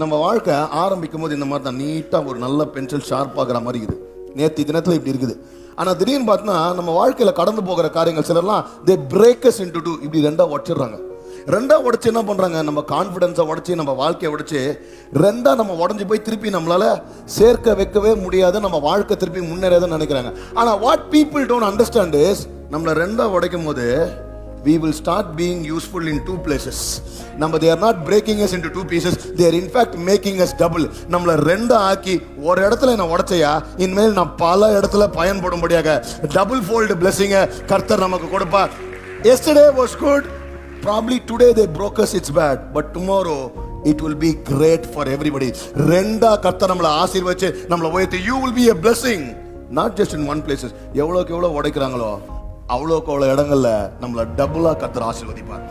நம்ம வாழ்க்கை ஆரம்பிக்கும் போது இந்த மாதிரி தான் நீட்டாக ஒரு நல்ல பென்சில் ஷார்ப்பாகிற மாதிரி இருக்குது. நேற்று தினத்தில் இப்படி இருக்குது. ஆனால் திடீர்னு பார்த்தோன்னா நம்ம வாழ்க்கையில் கடந்து போகிற காரியங்கள் சிலர்லாம் தே பிரேக்கஸ் இன்டு டூ, இப்படி ரெண்டாக உடச்சிடுறாங்க. ரெண்டாக உடச்சி என்ன பண்ணுறாங்க, நம்ம கான்ஃபிடென்ஸை உடச்சி நம்ம வாழ்க்கையை உடச்சி ரெண்டாக நம்ம உடஞ்சி போய் திருப்பி நம்மளால் சேர்க்க வைக்கவே முடியாது, நம்ம வாழ்க்கை திருப்பி முன்னேறதுன்னு நினைக்கிறாங்க. ஆனால் what people don't understand is, நம்மளை ரெண்டாக உடைக்கும் போது we will start being useful in two places. They are not breaking us into two pieces, they are in fact making us double. நம்மள ரெண்டா ஆக்கி ஒரு இடத்துல நான் உடைச்சையா, இனிமேல் நான் பல இடத்துல பயன்படும்படியாக டபுள் ஃபோல்டு blessing கர்த்தர் நமக்கு கொடுப்பார். Yesterday was good, probably today they broke us, it's bad, but tomorrow it will be great for everybody. ரெண்டா கர்த்தர் நம்மளை ஆசீர்வதிச்சு நம்மளை உயர்த்தி, you will be a blessing not just in one places. எவ்வளோக்கு எவ்வளோ உடைக்கிறாங்களோ அவ்வளோக்கு அவ்வளோ இடங்கள்ல நம்மளை டபுளா கர்த்தர் ஆசீர்வதிப்பார்.